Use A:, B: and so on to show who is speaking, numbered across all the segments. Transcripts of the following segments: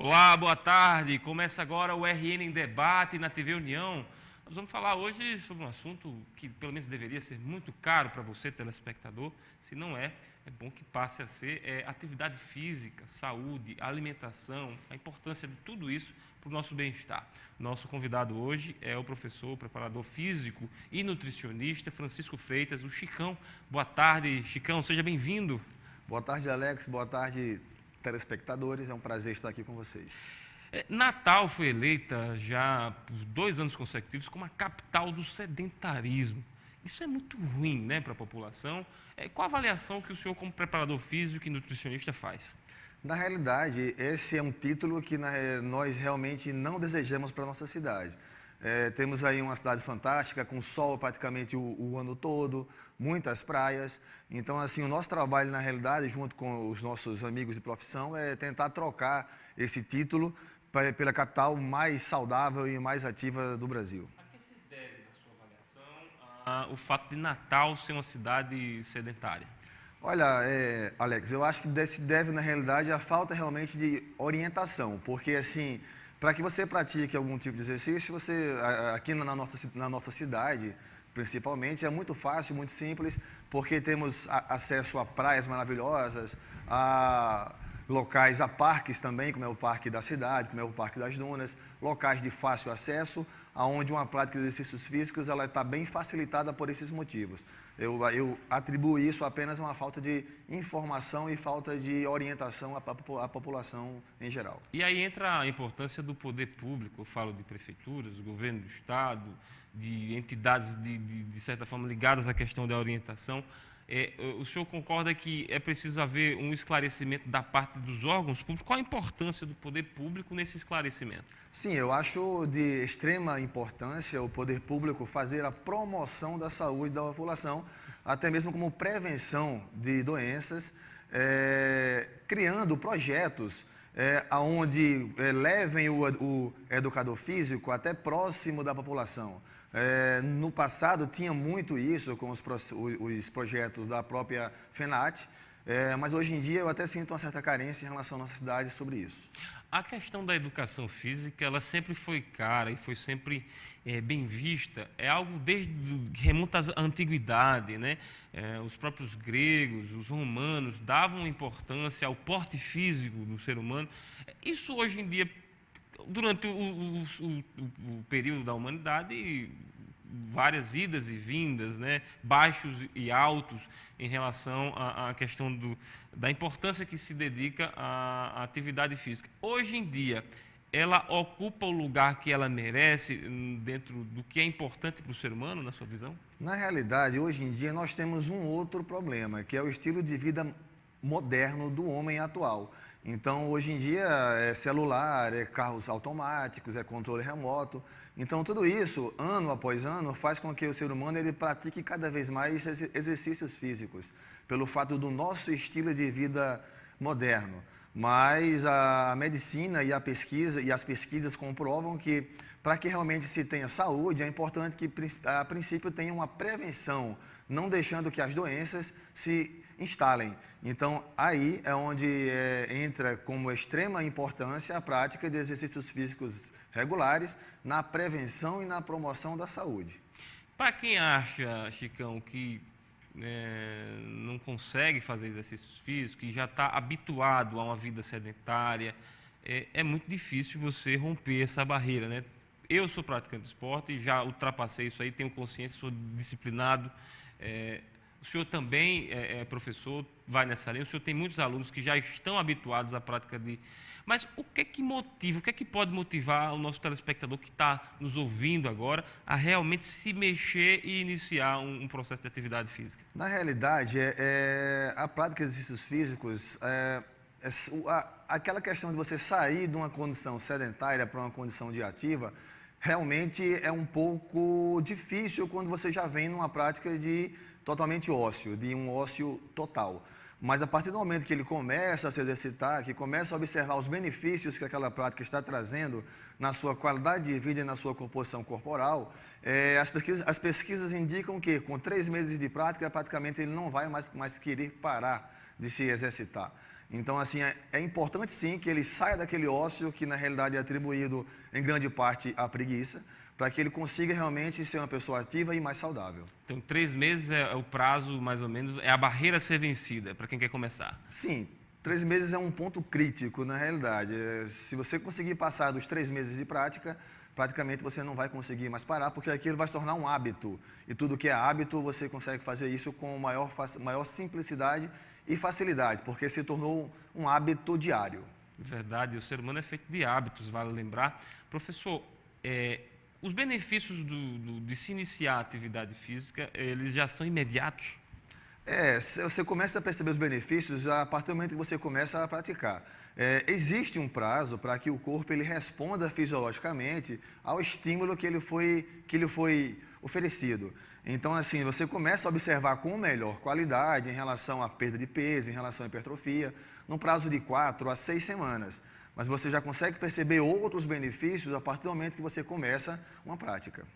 A: Olá, boa tarde. Começa agora o RN em Debate na TV União. Nós vamos falar hoje sobre um assunto que pelo menos deveria ser muito caro para você, telespectador. Se não é, é bom que passe a ser atividade física, saúde, alimentação, a importância de tudo isso para o nosso bem-estar. Nosso convidado hoje é o professor, preparador físico e nutricionista Francisco Freitas, o Chicão. Boa tarde, Chicão, seja bem-vindo.
B: Boa tarde, Alex. Boa tarde, telespectadores. É um prazer estar aqui com vocês.
A: Natal foi eleita já por 2 anos consecutivos como a capital do sedentarismo. Isso é muito ruim, né, para a população. Qual a avaliação que o senhor, como preparador físico e nutricionista, faz?
B: Na realidade, esse é um título que nós realmente não desejamos para a nossa cidade. Temos aí uma cidade fantástica, com sol praticamente o ano todo, muitas praias. Então, assim, o nosso trabalho, na realidade, junto com os nossos amigos de profissão, é tentar trocar esse título pela capital mais saudável e mais ativa do Brasil.
A: A que se deve, na sua avaliação, o fato de Natal ser uma cidade sedentária?
B: Olha, Alex, eu acho que se deve, na realidade, à falta realmente de orientação, porque, assim, para que você pratique algum tipo de exercício, aqui na nossa cidade, principalmente, é muito fácil, muito simples, porque temos acesso a praias maravilhosas, a locais, a parques também, como é o Parque da Cidade, como é o Parque das Dunas, locais de fácil acesso, onde uma prática de exercícios físicos ela está bem facilitada por esses motivos. Eu atribuo isso apenas a uma falta de informação e falta de orientação à população em geral.
A: E aí entra a importância do poder público, eu falo de prefeituras, do governo do estado, de entidades de certa forma ligadas à questão da orientação. O senhor concorda que é preciso haver um esclarecimento da parte dos órgãos públicos? Qual a importância do poder público nesse esclarecimento?
B: Sim, eu acho de extrema importância o poder público fazer a promoção da saúde da população, até mesmo como prevenção de doenças, criando projetos onde levem o educador físico até próximo da população. No passado tinha muito isso com os projetos da própria FENAT, mas hoje em dia eu até sinto uma certa carência em relação à nossa cidade sobre isso.
A: A questão da educação física, ela sempre foi cara e foi sempre bem vista. É algo que remonta à antiguidade, né? Os próprios gregos, os romanos davam importância ao porte físico do ser humano. Isso hoje em dia, durante o período da humanidade, várias idas e vindas, né, baixos e altos em relação à questão da importância que se dedica à atividade física. Hoje em dia, ela ocupa o lugar que ela merece dentro do que é importante para o ser humano, na sua visão?
B: Na realidade, hoje em dia, nós temos um outro problema, que é o estilo de vida moderno do homem atual. Então, hoje em dia, é celular, é carros automáticos, é controle remoto. Então, tudo isso, ano após ano, faz com que o ser humano ele pratique cada vez mais exercícios físicos, pelo fato do nosso estilo de vida moderno. Mas a medicina e as pesquisas comprovam que, para que realmente se tenha saúde, é importante que, a princípio, tenha uma prevenção, não deixando que as doenças se instalem. Então, aí é onde entra como extrema importância a prática de exercícios físicos regulares na prevenção e na promoção da saúde.
A: Para quem acha, Chicão, que não consegue fazer exercícios físicos, que já está habituado a uma vida sedentária, é muito difícil você romper essa barreira, né? Eu sou praticante de esporte e já ultrapassei isso aí, tenho consciência, sou disciplinado. O senhor também é professor, vai nessa linha, o senhor tem muitos alunos que já estão habituados à prática de... Mas o que é que motiva, o que é que pode motivar o nosso telespectador que está nos ouvindo agora a realmente se mexer e iniciar um processo de atividade física?
B: Na realidade, a prática de exercícios físicos, aquela questão de você sair de uma condição sedentária para uma condição de ativa, realmente é um pouco difícil quando você já vem numa prática de totalmente ósseo, de um ósseo total. Mas a partir do momento que ele começa a se exercitar, que começa a observar os benefícios que aquela prática está trazendo na sua qualidade de vida e na sua composição corporal, as pesquisas indicam que com 3 meses de prática, praticamente ele não vai mais querer parar de se exercitar. Então, assim, é importante sim que ele saia daquele ócio que na realidade é atribuído em grande parte à preguiça, para que ele consiga realmente ser uma pessoa ativa e mais saudável.
A: Então, 3 meses é o prazo, mais ou menos, é a barreira a ser vencida para quem quer começar.
B: Sim, 3 meses é um ponto crítico na realidade. Se você conseguir passar dos 3 meses de prática, praticamente você não vai conseguir mais parar, porque aquilo vai se tornar um hábito. E tudo que é hábito, você consegue fazer isso com maior simplicidade e facilidade, porque se tornou um hábito diário.
A: Verdade, o ser humano é feito de hábitos, vale lembrar. Professor, os benefícios de se iniciar a atividade física, eles já são imediatos?
B: Você começa a perceber os benefícios a partir do momento que você começa a praticar. Existe um prazo para que o corpo ele responda fisiologicamente ao estímulo que lhe foi oferecido. Então, assim, você começa a observar com melhor qualidade em relação à perda de peso, em relação à hipertrofia, num prazo de 4 a 6 semanas. Mas você já consegue perceber outros benefícios a partir do momento que você começa uma prática.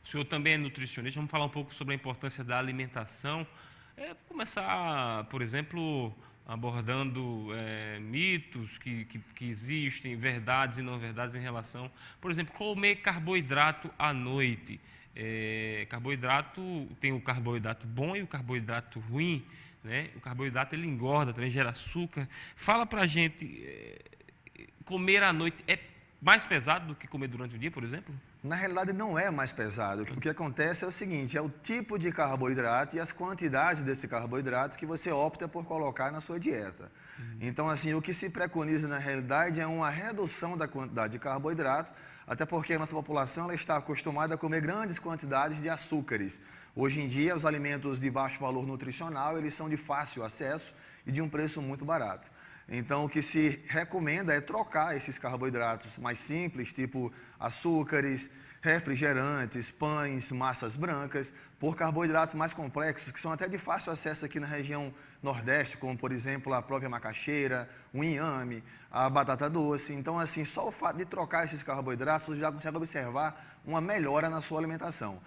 A: O senhor também é nutricionista, vamos falar um pouco sobre a importância da alimentação. Começar, por exemplo, abordando mitos que existem, verdades e não verdades em relação, por exemplo, comer carboidrato à noite. Carboidrato, tem o carboidrato bom e o carboidrato ruim, né? O carboidrato ele engorda, também gera açúcar. Fala pra gente, comer à noite é mais pesado do que comer durante o dia, por exemplo?
B: Na realidade, não é mais pesado. O que acontece é o seguinte, é o tipo de carboidrato e as quantidades desse carboidrato que você opta por colocar na sua dieta. Então, assim, o que se preconiza na realidade é uma redução da quantidade de carboidrato, até porque a nossa população ela está acostumada a comer grandes quantidades de açúcares. Hoje em dia, os alimentos de baixo valor nutricional, eles são de fácil acesso e de um preço muito barato. Então, o que se recomenda é trocar esses carboidratos mais simples, tipo açúcares, refrigerantes, pães, massas brancas, por carboidratos mais complexos, que são até de fácil acesso aqui na região Nordeste, como, por exemplo, a própria macaxeira, o inhame, a batata doce. Então, assim, só o fato de trocar esses carboidratos, você já consegue observar uma melhora na sua alimentação.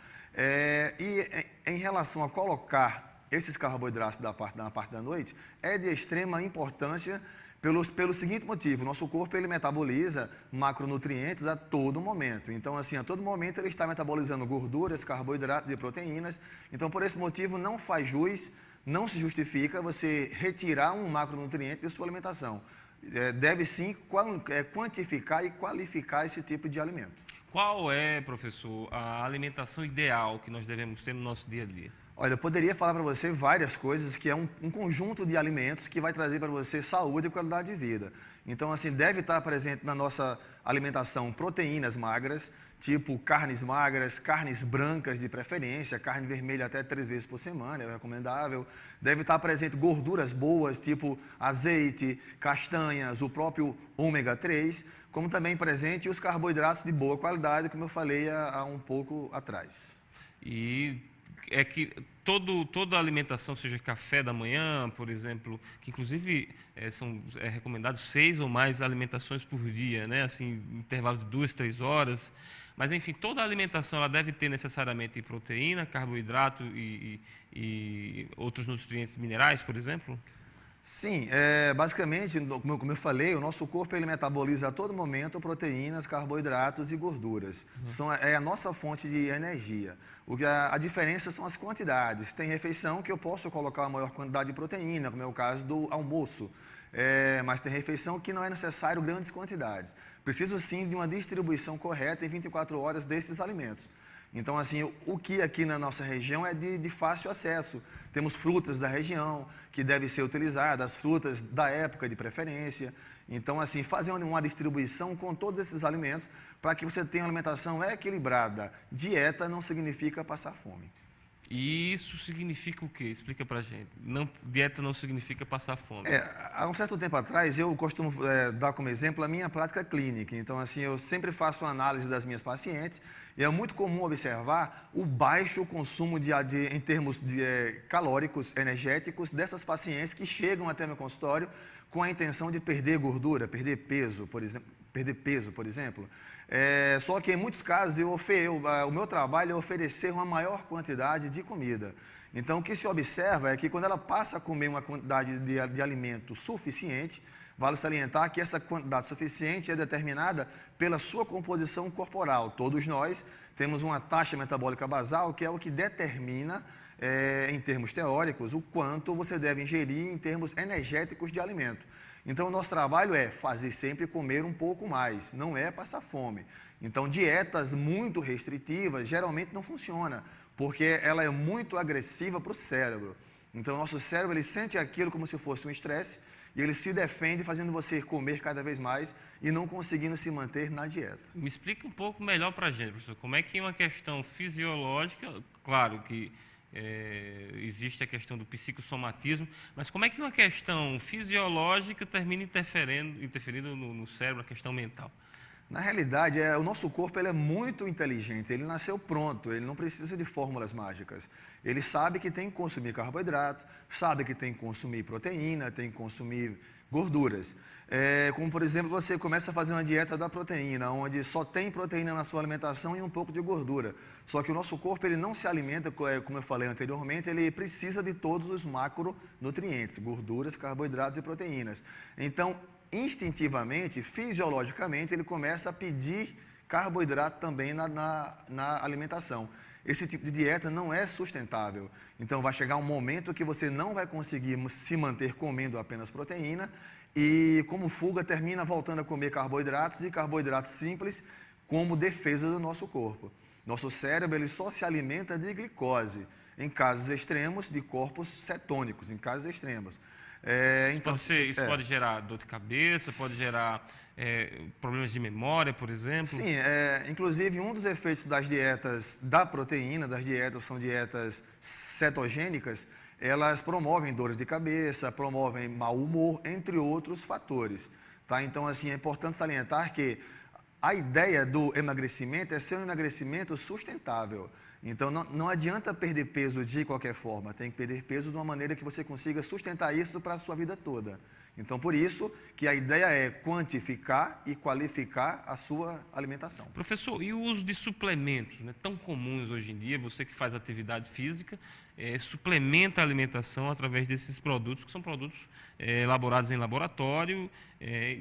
B: Em relação a colocar esses carboidratos na parte da noite, é de extrema importância pelo seguinte motivo: nosso corpo ele metaboliza macronutrientes a todo momento. Então, assim, a todo momento ele está metabolizando gorduras, carboidratos e proteínas. Então, por esse motivo, não faz jus, não se justifica você retirar um macronutriente de sua alimentação. Deve sim quantificar e qualificar esse tipo de alimento.
A: Qual é, professor, a alimentação ideal que nós devemos ter no nosso dia a dia?
B: Olha, eu poderia falar para você várias coisas, que é um conjunto de alimentos que vai trazer para você saúde e qualidade de vida. Então, assim, deve estar presente na nossa alimentação proteínas magras, tipo carnes magras, carnes brancas de preferência, carne vermelha até 3 vezes por semana, é recomendável. Deve estar presente gorduras boas, tipo azeite, castanhas, o próprio ômega 3, como também presente os carboidratos de boa qualidade, como eu falei há um pouco atrás.
A: E é que toda a alimentação, seja café da manhã, por exemplo, que inclusive são recomendados 6 ou mais alimentações por dia, né? Assim, intervalo de 2, 3 horas. Mas, enfim, toda a alimentação ela deve ter necessariamente proteína, carboidrato e outros nutrientes minerais, por exemplo?
B: Sim, basicamente, como eu falei, o nosso corpo ele metaboliza a todo momento proteínas, carboidratos e gorduras. É a nossa fonte de energia. A diferença são as quantidades. Tem refeição que eu posso colocar uma maior quantidade de proteína, como é o caso do almoço. Mas tem refeição que não é necessário grandes quantidades. Preciso sim de uma distribuição correta em 24 horas desses alimentos. Então, assim, o que aqui na nossa região é de fácil acesso. Temos frutas da região que devem ser utilizadas, frutas da época de preferência. Então, assim, fazer uma distribuição com todos esses alimentos para que você tenha uma alimentação equilibrada. Dieta não significa passar fome.
A: E isso significa o quê? Explica pra gente. Dieta não significa passar fome.
B: Há um certo tempo atrás, eu costumo dar como exemplo a minha prática clínica. Então, assim, eu sempre faço uma análise das minhas pacientes e é muito comum observar o baixo consumo em termos calóricos, energéticos, dessas pacientes que chegam até meu consultório com a intenção de perder gordura, perder peso, por exemplo. Só que em muitos casos o meu trabalho é oferecer uma maior quantidade de comida. Então, o que se observa é que quando ela passa a comer uma quantidade de alimento suficiente, vale salientar que essa quantidade suficiente é determinada pela sua composição corporal. Todos nós temos uma taxa metabólica basal, que é o que determina, em termos teóricos, o quanto você deve ingerir em termos energéticos de alimento. Então, o nosso trabalho é fazer sempre comer um pouco mais, não é passar fome. Então, dietas muito restritivas geralmente não funcionam, porque ela é muito agressiva para o cérebro. Então, o nosso cérebro ele sente aquilo como se fosse um estresse e ele se defende fazendo você comer cada vez mais e não conseguindo se manter na dieta.
A: Me explica um pouco melhor para a gente, professor, como é que uma questão fisiológica, claro que existe a questão do psicossomatismo, mas como é que uma questão fisiológica termina interferindo no cérebro, a questão mental?
B: Na realidade, o nosso corpo ele é muito inteligente, ele nasceu pronto, ele não precisa de fórmulas mágicas. Ele sabe que tem que consumir carboidrato, sabe que tem que consumir proteína, tem que consumir gorduras. Como, por exemplo, você começa a fazer uma dieta da proteína, onde só tem proteína na sua alimentação e um pouco de gordura. Só que o nosso corpo ele não se alimenta, como eu falei anteriormente, ele precisa de todos os macronutrientes, gorduras, carboidratos e proteínas. Então, instintivamente, fisiologicamente, ele começa a pedir carboidrato também na alimentação. Esse tipo de dieta não é sustentável. Então, vai chegar um momento que você não vai conseguir se manter comendo apenas proteína e, como fuga, termina voltando a comer carboidratos e carboidratos simples como defesa do nosso corpo. Nosso cérebro ele só se alimenta de glicose, em casos extremos, de corpos cetônicos, em casos extremos.
A: Isso pode gerar dor de cabeça, pode gerar problemas de memória, por exemplo?
B: Sim, inclusive um dos efeitos das dietas da proteína, são dietas cetogênicas, elas promovem dores de cabeça, promovem mau humor, entre outros fatores. Tá? Então, assim, é importante salientar que a ideia do emagrecimento é ser um emagrecimento sustentável. Então, não adianta perder peso de qualquer forma, tem que perder peso de uma maneira que você consiga sustentar isso para a sua vida toda. Então, por isso que a ideia é quantificar e qualificar a sua alimentação.
A: Professor, e o uso de suplementos, né, tão comuns hoje em dia, você que faz atividade física, suplementa a alimentação através desses produtos, que são produtos elaborados em laboratório,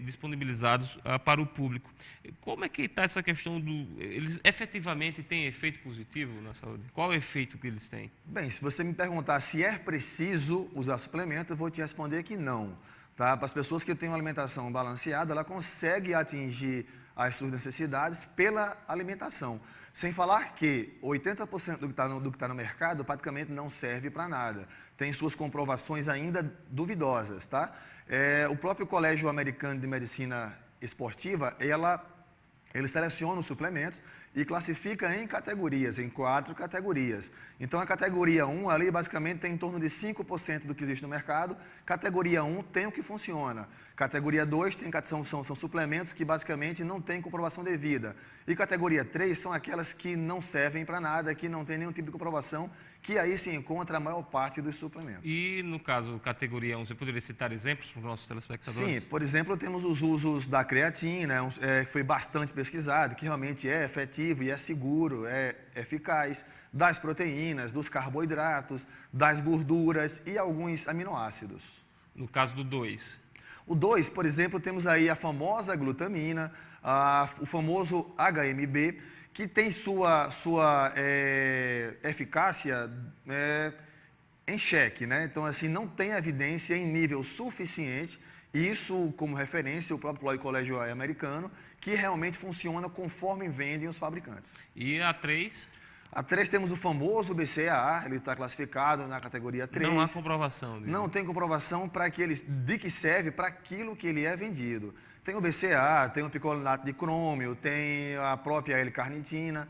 A: disponibilizados para o público. Como é que está essa questão eles efetivamente têm efeito positivo na saúde? Qual é o efeito que eles têm?
B: Bem, se você me perguntar se é preciso usar suplemento, eu vou te responder que não. Tá? Para as pessoas que têm uma alimentação balanceada, ela consegue atingir as suas necessidades pela alimentação. Sem falar que 80% do que está no mercado praticamente não serve para nada. Tem suas comprovações ainda duvidosas. Tá? O próprio Colégio Americano de Medicina Esportiva, ele seleciona os suplementos e classifica em categorias, em 4 categorias. Então, a categoria 1 ali, basicamente, tem em torno de 5% do que existe no mercado. Categoria 1 tem o que funciona. Categoria 2 são suplementos que, basicamente, não têm comprovação devida. E categoria 3 são aquelas que não servem para nada, que não tem nenhum tipo de comprovação, que aí se encontra a maior parte dos suplementos.
A: E, no caso, categoria 1, você poderia citar exemplos para os nossos telespectadores?
B: Sim, por exemplo, temos os usos da creatina, que foi bastante pesquisado, que realmente é efetivo e é seguro, é eficaz, das proteínas, dos carboidratos, das gorduras e alguns aminoácidos.
A: No caso do 2?
B: O 2, por exemplo, temos aí a famosa glutamina, o famoso HMB, que tem sua eficácia em xeque, né? Então, assim, não tem evidência em nível suficiente, isso como referência o próprio Colégio Americano, que realmente funciona conforme vendem os fabricantes.
A: E a 3?
B: A 3 temos o famoso BCAA, ele está classificado na categoria 3.
A: Não há comprovação.
B: Não tem comprovação de que serve para aquilo que ele é vendido. Tem o BCAA, tem o picolinato de crômio, tem a própria L-carnitina,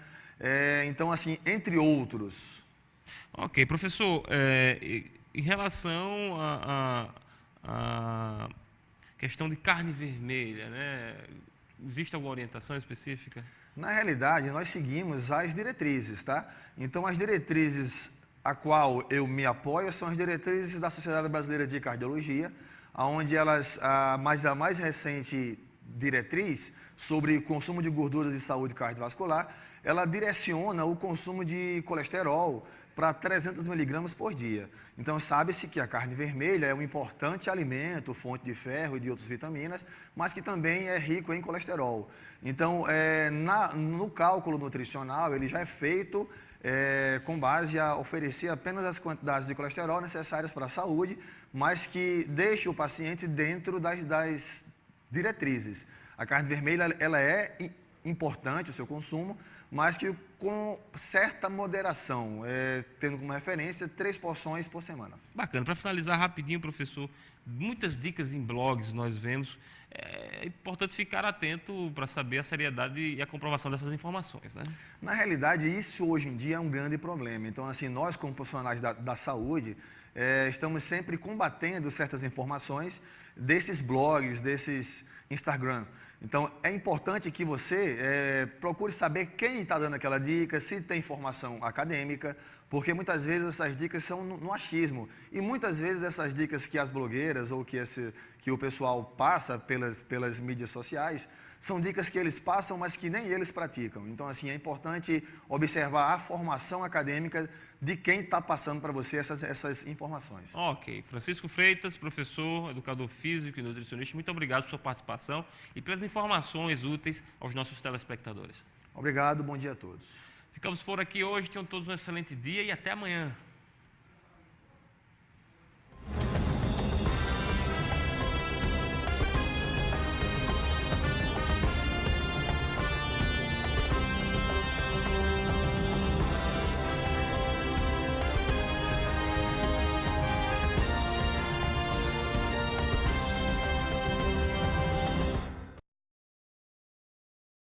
B: então, assim, entre outros.
A: Ok, professor, em relação à questão de carne vermelha, né, existe alguma orientação específica?
B: Na realidade, nós seguimos as diretrizes, tá? Então, as diretrizes a qual eu me apoio são as diretrizes da Sociedade Brasileira de Cardiologia, onde a mais recente diretriz sobre consumo de gorduras e saúde cardiovascular, ela direciona o consumo de colesterol, para 300 miligramas por dia. Então, sabe-se que a carne vermelha é um importante alimento, fonte de ferro e de outras vitaminas, mas que também é rico em colesterol. Então, no cálculo nutricional, ele já é feito com base a oferecer apenas as quantidades de colesterol necessárias para a saúde, mas que deixe o paciente dentro das diretrizes. A carne vermelha, ela é importante o seu consumo, mas que com certa moderação, tendo como referência 3 porções por semana.
A: Bacana. Para finalizar rapidinho, professor, muitas dicas em blogs nós vemos. É importante ficar atento para saber a seriedade e a comprovação dessas informações, né?
B: Na realidade, isso hoje em dia é um grande problema. Então, assim, nós como profissionais da saúde, estamos sempre combatendo certas informações desses blogs, desses Instagram. Então, é importante que você procure saber quem está dando aquela dica, se tem informação acadêmica, porque muitas vezes essas dicas são no achismo. E muitas vezes essas dicas que as blogueiras ou que o pessoal passa pelas mídias sociais, são dicas que eles passam, mas que nem eles praticam. Então, assim, é importante observar a formação acadêmica de quem está passando para você essas informações.
A: Ok. Francisco Freitas, professor, educador físico e nutricionista, muito obrigado por sua participação e pelas informações úteis aos nossos telespectadores.
B: Obrigado, bom dia a todos.
A: Ficamos por aqui hoje, tenham todos um excelente dia e até amanhã.